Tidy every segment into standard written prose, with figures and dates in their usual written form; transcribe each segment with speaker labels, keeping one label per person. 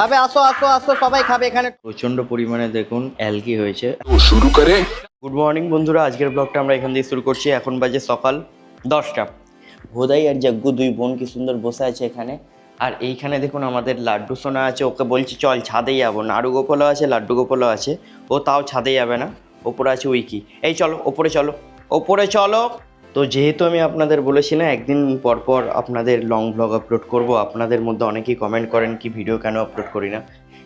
Speaker 1: খাবে, আসো আসো আসো, সবাই খাবে এখানে। প্রচন্ড পরিমাণে দেখুন অ্যালগি হয়েছে।
Speaker 2: শুরু করে।
Speaker 1: গুড মর্নিং বন্ধুরা, আজকের ব্লগটা আমরা এখান দিয়ে শুরু করছি। এখন বাজে সকাল 10টা। ভোদাই আর যজ্ঞ দুই বোন কি সুন্দর বসে আছে এখানে। আর এইখানে দেখুন আমাদের লাড্ডু সোনা আছে, ওকে বলছি চল ছাদে যাবো। নাড়ু গোপালও আছে, লাড্ডু গোপালও আছে, ও তাও ছাদে যাবে না। ওপরে আছে উইকি। এই চলো ওপরে চলো, ওপরে চলো। তো যেহেতু আমি আপনাদের বলেছি না একদিন পর পর আপনাদের লং ব্লগ আপলোড করব, আপনাদের মধ্যে অনেকেই কমেন্ট করেন কি ভিডিও কেন আপলোড করি না।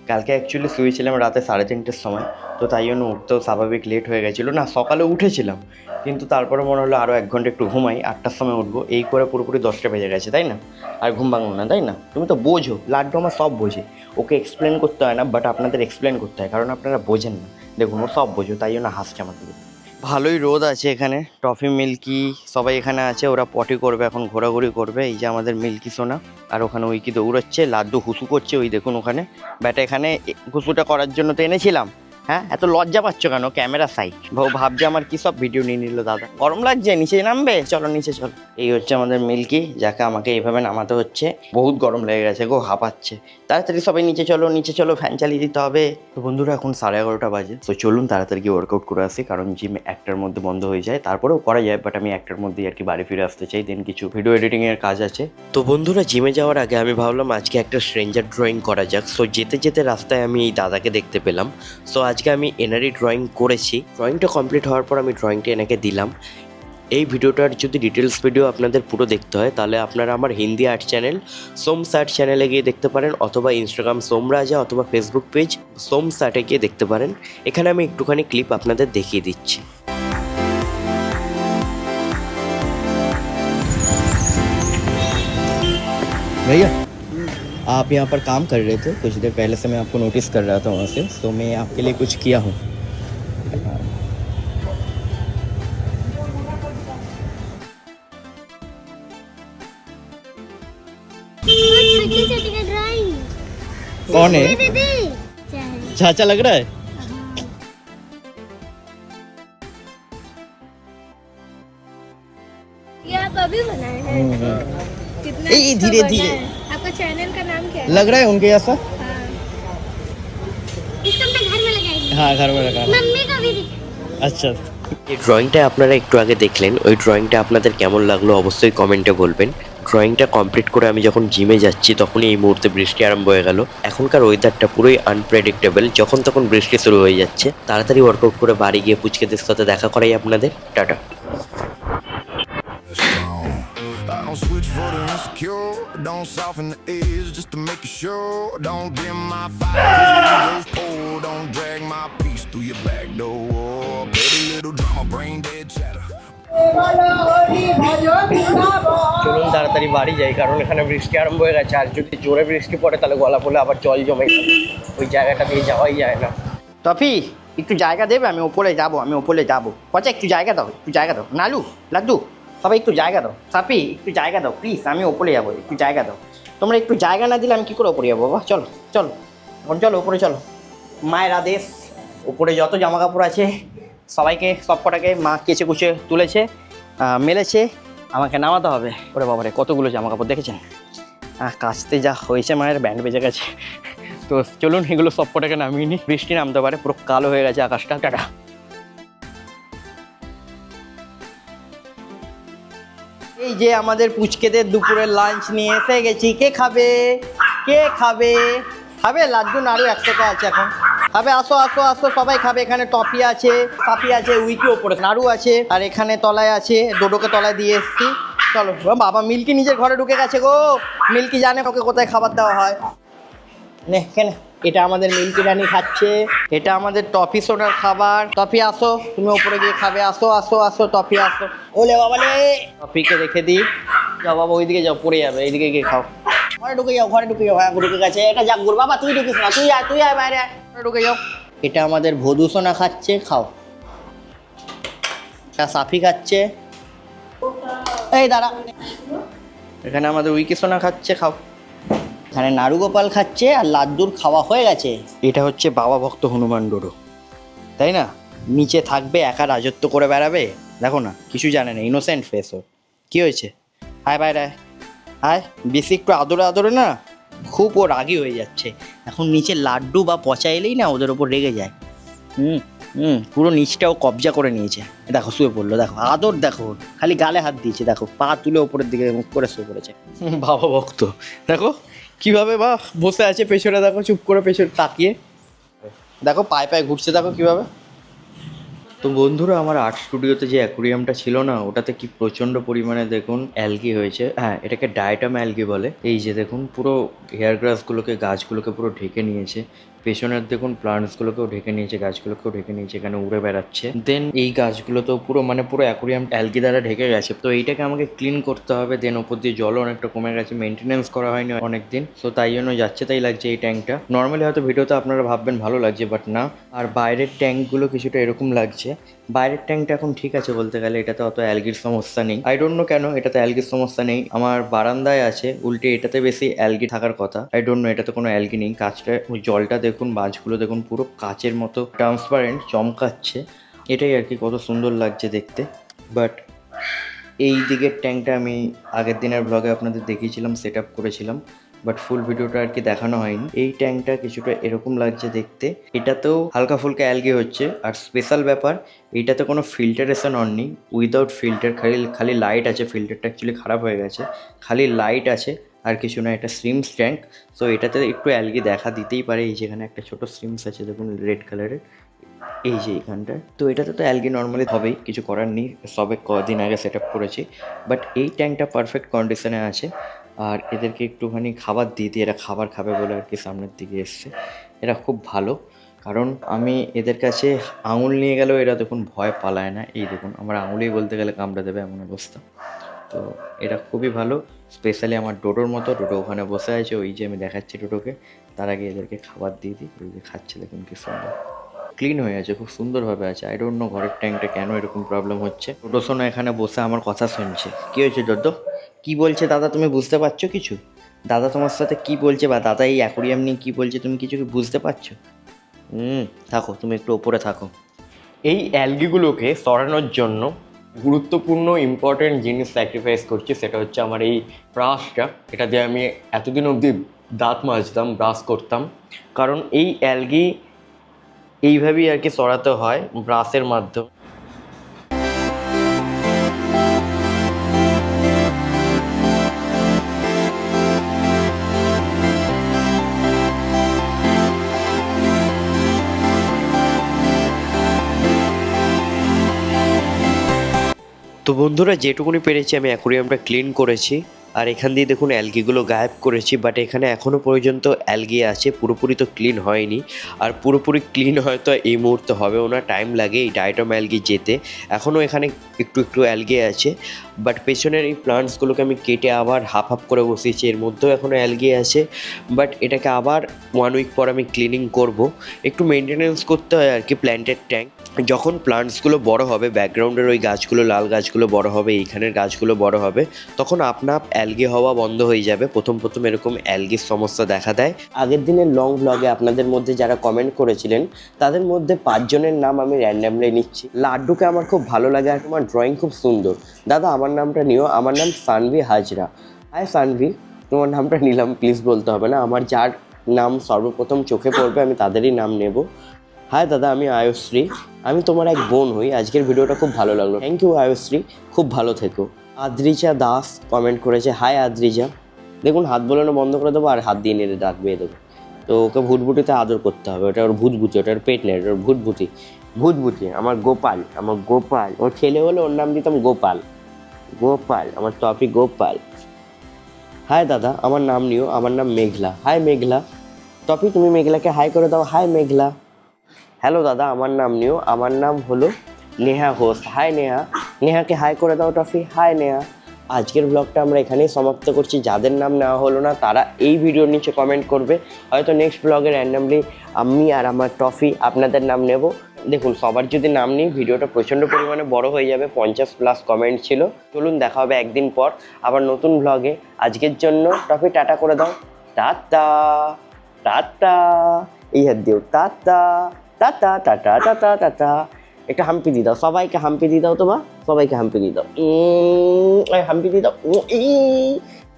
Speaker 1: কালকে অ্যাকচুয়ালি শুয়েছিলাম রাতে 3:30টার সময়, তো তাই জন্য উঠতেও স্বাভাবিক লেট হয়ে গেছিলো। না সকালে উঠেছিলাম, কিন্তু তারপরে মনে হলো আরও 1 ঘন্টা একটু ঘুমাই, 8টার সময় উঠবো। এই করে পুরোপুরি 10টা বেজে গেছে, তাই না? আর ঘুম ভাঙলো না, তাই না? তুমি তো বোঝো, লাড্ডু আমার সব বোঝে। ওকে এক্সপ্লেন করতে হয় না, বাট আপনাদের এক্সপ্লেন করতে হয়, কারণ আপনারা বোঝেন না। দেখুন ও সব বোঝো, তাই জন্য হাসছে আমার দিকে। ভালোই রোদ আছে এখানে। টফি মিল্কি সবাই এখানে আছে, ওরা পটি করবে এখন, ঘোরাঘুরি করবে। এই যে আমাদের মিল্কি সোনা, আর ওখানে উইকি দৌড়াচ্ছে, লাড্ডু হুসু করছে ওই দেখুন ওখানে। ব্যাটা এখানে হুসুটা করার জন্য তো এনেছিলাম। হ্যাঁ, এত লজ্জা পাচ্ছ কেন? ক্যামেরা সাইড ভাবছে আমার কি সব ভিডিও নিয়ে নিল দাদা। গরম লাগছে, নিচে নামবে? চলো নিচে চলো। এই হচ্ছে আমাদের মিল্কি, যাকে আমাকে এইভাবে নামাতে হচ্ছে। বহুত গরম লেগে গেছে গো, হাঁপাচ্ছে। তাড়াতাড়ি সবাই নিচে চলো, নিচে চলো, ফ্যান চালিয়ে দিতে হবে। তো বন্ধুরা এখন 11:30 বাজে, তো চলুন তাড়াতাড়ি গিয়ে ওয়ার্কআউট করে আসি, কারণ জিম 1টার মধ্যে বন্ধ হয়ে যায়। তারপরেও করা যায়, বাট আমি 1টার মধ্যেই আর কি বাড়ি ফিরে আসতে চাই। দেন কিছু ভিডিও এডিটিংয়ের কাজ আছে। তো বন্ধুরা জিমে যাওয়ার আগে আমি ভাবলাম আজকে একটা স্ট্রেঞ্জার ড্রয়িং করা যাক। সো যেতে যেতে রাস্তায় আমি এই দাদাকে দেখতে পেলাম। সো আজকে আমি এনারই ড্রয়িং করেছি। ড্রয়িংটা কমপ্লিট হওয়ার পর আমি ড্রয়িংটা এনাকে দিলাম। এই ভিডিওটার যদি ডিটেলস ভিডিও আপনাদের পুরো দেখতে হয়, তাহলে আপনারা আমার হিন্দি আর্ট চ্যানেল সোমস আর্ট চ্যানেলে গিয়ে দেখতে পারেন, অথবা ইনস্টাগ্রাম সোমরাজা, অথবা ফেসবুক পেজ সোমস আর্টে গিয়ে দেখতে পারেন। এখানে আমি একটুখানি ক্লিপ আপনাদের দেখিয়ে দিচ্ছি। भैया आप यहाँ पर काम कर रहे थे, कुछ देर पहले से मैं आपको नोटिस कर रहा था वहाँ से, तो मैं आपके लिए कुछ किया हूँ। कौन है? चाचा लग रहा है।
Speaker 3: ये आप अभी बनाए हैं? कितना
Speaker 1: ये
Speaker 3: अच्छा
Speaker 1: धीरे
Speaker 3: बना
Speaker 1: धीरे।
Speaker 3: है। आपका चैनल का नाम क्या है?
Speaker 1: लग रहा है उनके जैसा।
Speaker 3: हाँ। इसको अपने घर में लगाएंगे।
Speaker 1: हाँ घर में लगा।
Speaker 3: मम्मी को भी दिखा।
Speaker 1: আচ্ছা, এই ড্রয়িংটা আপনারা একটু আগে দেখলেন। ওই ড্রয়িংটা আপনাদের কেমন লাগলো অবশ্যই কমেন্টে বলবেন। ড্রয়িংটা কমপ্লিট করে আমি যখন জিমে যাচ্ছি, তখনই এই মুহূর্তে বৃষ্টি আরম্ভ হয়ে গেল। এখনকার ওয়েদারটা পুরোই আনপ্রেডিক্টেবল, যখন তখন বৃষ্টি শুরু হয়ে যাচ্ছে। তাড়াতাড়ি ওয়ার্কআউট করে বাড়ি গিয়ে পুচকেদের সাথে দেখা করাই আপনাদের। Tata.
Speaker 2: I don't switch for the insecure, don't soften the edge just to make you sure. Don't dim my fire, 'cause when it goes cold, don't drag my peace through your back door. Pretty little drama, brain dead chatter.
Speaker 1: চলুন তাড়াতাড়ি বাড়ি যাই, কারণ এখানে বৃষ্টি আরম্ভ হয়ে গেছে। আর যদি জোরে বৃষ্টি পড়ে তাহলে গলা ফুলে আবার জল জমে যাবে, ওই জায়গাটা দিয়ে যাওয়াই যায় না। টফি একটু জায়গা দেবে? আমি ওপরে যাবো, আমি ওপরে যাবো। পচা একটু জায়গা দাও, একটু জায়গা দাও। নালু, লাড্ডু, সবাই একটু জায়গা দাও। সাপি একটু জায়গা দাও প্লিজ, আমি ওপরে যাবো, একটু জায়গা দাও। তোমরা একটু জায়গা না দিলে আমি কী করে ওপরে যাবো বাবা? চলো চলো এখন, চলো ওপরে চলো। মায়ের আদেশ, ওপরে যত জামা কাপড় আছে সবাইকে, সব কটাকে মা কেচে কুচে তুলেছে, মেলেছে, আমাকে নামাতে হবে। ওরে বাবারে কতগুলো জামা কাপড় দেখেছেন। কাচতে যা হয়েছে মায়ের, ব্যান্ড বেজে গেছে। তো চলুন এগুলো সব কটাকে নামিয়ে নিই, বৃষ্টি নামতে পারে, পুরো কালো হয়ে গেছে আকাশটা। টাটা। এই যে আমাদের পুচকেদের দুপুরের লাঞ্চ নিয়ে এসে গেছি। কে খাবে? কে খাবে? খাবে? লাড্ডু নাড়ু একসাথে আছে এখন। খাবে? আসো আসো আসো, সবাই খাবে। এখানে টফি আছে, পাপি আছে, উইকি ওপরে, নাড়ু আছে, আর এখানে তলায় আছে, ডোডোকে তলায় দিয়ে এসছি। চলো বাবা, মিল্কি নিজের ঘরে ঢুকে গেছে গো। মিল্কি জানে ওকে কোথায় খাবার দেওয়া হয়। নে কেন, এটা আমাদের মিল্কি রানী খাচ্ছে, এটা আমাদের টফি সোনার খাবার। টফি আসো, তুমি ওপরে গিয়ে খাবে। আসো আসো আসো টফি আসো। ওলে বাবা রে, টফিকে রেখে দিই। যাও বাবা, ওইদিকে যাও, পড়ে যাবে, এইদিকে গিয়ে খাও। ঘরে ঢুকে যাও, ঘরে ঢুকে যাও। হ্যাঁ ঢুকে গেছে। এটা যাক গুর বাবা, তুই ঢুকিস না, তুই আয়, তুই আয় বাইরে আয়, ঘরে ঢুকে যাও। এটা আমাদের ভদু সোনা খাচ্ছে, খাও। এটা সাফি খাচ্ছে, এই দাঁড়া। এখানে আমাদের উইকি সোনা খাচ্ছে, খাও। এখানে নাড়ু গোপাল খাচ্ছে, আর লাড্ডুর খাওয়া হয়ে গেছে। এটা হচ্ছে বাবা ভক্ত হনুমান ডোডো, তাই না? নিচে থাকবে, একা রাজত্ব করে বেড়াবে। দেখো না, কিছু জানে না, ইনোসেন্ট ফেস ওর। কী হয়েছে? আয় বাইরে আয়, আয়। বেশি একটু আদরে আদরে না খুব ও রাগী হয়ে যাচ্ছে। এখন নিচে লাড্ডু বা পচা এলেই না ওদের ওপর রেগে যায়। পুরো নিচটাও কবজা করে নিয়েছে। দেখো শুয়ে পড়লো, দেখো আদর, দেখো খালি গালে হাত দিয়েছে, দেখো পা তুলে ওপরের দিকে মুখ করে শুয়ে পড়েছে। বাবা ভক্ত দেখো কিভাবে বা বসে আছে পেছনে, দেখো চুপ করে পেছনে তাকিয়ে, দেখো পায়ে পায়ে ঘুরছে, দেখো কিভাবে। তো বন্ধুরা, আমার আর্ট স্টুডিওতে যে অ্যাকুরিয়ামটা ছিল না, ওটাতে কি প্রচণ্ড পরিমাণে দেখুন অ্যালগি হয়েছে। হ্যাঁ, এটাকে ডায়টাম অ্যালগি বলে। এই যে দেখুন পুরো হেয়ার গ্রাসগুলোকে, গাছগুলোকে পুরো ঢেকে নিয়েছে। পেছনের দেখুন প্লান্টসগুলোকেও ঢেকে নিয়েছে, গাছগুলোকেও ঢেকে নিয়েছে, এখানে উড়ে বেড়াচ্ছে। দেন এই গাছগুলো তো পুরো পুরো অ্যাকুরিয়াম অ্যালগি দ্বারা ঢেকে গেছে। তো এইটাকে আমাকে ক্লিন করতে হবে। দেন ওপর দিয়ে জলও অনেকটা কমে গেছে, মেনটেনেন্স করা হয়নি অনেক দিন। তো তাই জন্য যাচ্ছে তাই লাগছে এই ট্যাঙ্কটা। নর্মালি হয়তো ভিডিওতে আপনারা ভাববেন ভালো লাগছে, বাট না। আর বাইরের ট্যাঙ্কগুলো কিছুটা এরকম লাগছে। বাইরের ট্যাঙ্কটা এখন ঠিক আছে বলতে গেলে, এটাতে অত অ্যালগির সমস্যা নেই। আই ডোন্ট নো কেন এটাতে অ্যালগির সমস্যা নেই। আমার বারান্দায় আছে, উল্টে এটাতে বেশি অ্যালগি থাকার কথা। আই ডোন্ট নো, এটাতে কোনো অ্যালগি নেই। কাঁচটা, জলটা দেখুন, মাছগুলো দেখুন পুরো কাচের মতো ট্রান্সপারেন্ট, চমকাচ্ছে। এটাই আর কি, কত সুন্দর লাগছে দেখতে। বাট এই দিকের ট্যাঙ্কটা আমি আগের দিনের ব্লগে আপনাদের দেখিয়েছিলাম, সেট আপ করেছিলাম, বাট ফুল ভিডিওটা আর কি দেখানো হয়নি। এই ট্যাঙ্কটা কিছুটা এরকম লাগছে দেখতে। এটাতেও হালকা ফুলকা অ্যালগি হচ্ছে। আর স্পেশাল ব্যাপার, এইটাতে কোনো ফিল্টারেশন অন নেই, উইদাউট ফিল্টার। খালি লাইট আছে, ফিল্টারটা অ্যাকচুয়ালি খারাপ হয়ে গেছে, খালি লাইট আছে আর কিছু না। এটা শ্রিমস ট্যাঙ্ক। সো এটাতে একটু অ্যালগি দেখা দিতেই পারে। এই যেখানে একটা ছোটো শ্রিমস আছে দেখুন, রেড কালারের, এই যে এইখানটায়। তো এটাতে তো অ্যালগি নর্মালি হবেই, কিছু করার নেই, সবে কদিন আগে সেট আপ করেছি। বাট এই ট্যাঙ্কটা পারফেক্ট কন্ডিশনে আছে। আর এদেরকে একটুখানি খাবার দিয়ে এরা খাবার খাবে বলে আর কি সামনের দিকে এসছে। এরা খুব ভালো, কারণ আমি এদের কাছে আঙুল নিয়ে গেলেও এরা দেখুন ভয় পালায় না। এই দেখুন আমার আঙুলেই বলতে গেলে কামড়ে দেবে এমন অবস্থা। তো এরা খুবই ভালো। স্পেশালি আমার ডোডোর মতো, ডোডো ওখানে বসে আছে, ওই যে আমি দেখাচ্ছি ডোডোকে। তার আগে এদেরকে খাবার দিয়ে দিই। ওই যে খাচ্ছে দেখুন কি সুন্দর, ক্লিন হয়ে আছে, খুব সুন্দরভাবে আছে। আই ডোন্ট নো ঘরের ট্যাঙ্কটা কেন এরকম প্রবলেম হচ্ছে। ডোডো সোনা এখানে বসে আমার কথা শুনছে। কী হয়েছে ডোডো? কী বলছে দাদা, তুমি বুঝতে পারছো কিছু? দাদা তোমার সাথে কী বলছে, বা দাদা এই অ্যাকোরিয়াম নিয়ে কী বলছে, তুমি কিছু কি বুঝতে পারছো? থাকো, তুমি একটু ওপরে থাকো। এই অ্যালগিগুলোকে সরানোর জন্য গুরুত্বপূর্ণ ইম্পর্টেন্ট জিনিস স্যাক্রিফাইস করছি, সেটা হচ্ছে আমার এই ব্রাশটা। এটা দিয়ে আমি এতদিন অবধি দাঁত মাজতাম, ব্রাশ করতাম, কারণ এই অ্যালগি এইভাবেই আর কি সরাতে হয় ব্রাশের মাধ্যমে। তো বন্ধুরা, যেটুকুনি পেরেছি আমি অ্যাকোরিয়ামটা ক্লিন করেছি। আর এখান দিয়ে দেখুন অ্যালগিগুলো গায়েব করেছি, বাট এখানে এখনও পর্যন্ত অ্যালগি আছে, পুরোপুরি তো ক্লিন হয়নি। আর পুরোপুরি ক্লিন হয়তো এই মুহূর্তে হবেও না, টাইম লাগে এই ডায়টাম অ্যালগি যেতে। এখনও এখানে একটু একটু অ্যালগি আছে, বাট পেছনের এই প্লান্টসগুলোকে আমি কেটে আবার হাফ হাফ করে বসিয়েছি। এর মধ্যেও এখনও অ্যালগি আছে, বাট এটাকে আবার 1 উইক পর আমি ক্লিনিং করব। একটু মেনটেনেন্স করতে হয় আর কি প্ল্যান্টের ট্যাঙ্ক। যখন প্লান্টসগুলো বড় হবে, ব্যাকগ্রাউন্ডের ওই গাছগুলো, লাল গাছগুলো বড় হবে, এইখানের গাছগুলো বড় হবে, তখন আপনা আপ অ্যালগি হওয়া বন্ধ হয়ে যাবে। প্রথম এরকম অ্যালগির সমস্যা দেখা দেয়। আগের দিনের লং ব্লগে আপনাদের মধ্যে যারা কমেন্ট করেছিলেন, তাদের মধ্যে 5 জনের নাম আমি র্যান্ডামলি নিচ্ছি। লাড্ডুকে আমার খুব ভালো লাগে, আর তোমার ড্রয়িং খুব সুন্দর। দাদা আমার নামটা নিও, আমার নাম সানভি হাজরা। হাই সানভি, তোমার নামটা নিলাম, প্লিজ বলতে হবে না। আমার যার নাম সর্বপ্রথম চোখে পড়বে আমি তাদেরই নাম নেব। হাই দাদা, আমি আয়ুশ্রী, আমি তোমার এক বোন হই। আজকের ভিডিওটা খুব ভালো লাগলো, থ্যাংক ইউ আয়ুশ্রী, খুব ভালো থেকো। আদ্রিজা দাস কমেন্ট করেছে, হাই আদ্রিজা। দেখুন হাত বোলানো বন্ধ করে দেবো আর হাত দিয়ে নেড়ে ডাকবে দেবো। তো ওকে ভুটভুটিতে আদর করতে হবে, ওটা ওর ভূতভুতি, ওটা ওর পেট নেই, ওর ভূতভুতি। ভূতভুতি আমার গোপাল, আমার গোপাল। ওর ছেলে হলে ওর নাম দিতাম গোপাল। গোপাল, আমার টপি গোপাল। হাই দাদা, আমার নাম নিও, আমার নাম মেঘলা। হাই মেঘলা। টপি তুমি মেঘলাকে হাই করে দাও, হাই মেঘলা। হ্যালো দাদা, আমার নাম নিও, আমার নাম হলো নেহা ঘোষ। হাই নেহা। নেহাকে হাই করে দাও টফি, হাই নেহা। আজকের ব্লগটা আমরা এখানেই সমাপ্ত করছি। যাদের নাম নেওয়া হলো না তারা এই ভিডিওর নিচে কমেন্ট করবে, হয়তো নেক্সট ব্লগে র্যান্ডামলি আমি আর আমার টফি আপনাদের নাম নেব। দেখুন সবার যদি নাম নিই ভিডিওটা প্রচণ্ড পরিমাণে বড় হয়ে যাবে, 50+ কমেন্ট ছিল। চলুন দেখা হবে একদিন পর আবার নতুন ব্লগে। আজকের জন্য টফি টাটা করে দাও, টাটা টাটা, এই হাত দিও, tata tata tata tata tata. একটা হাম্পি দিয়ে দাও, সবাইকে হাম্পি দিয়ে দাও, তো বা সবাইকে হাম্পি দিয়ে দাও, হাম্পি দিয়ে দাও।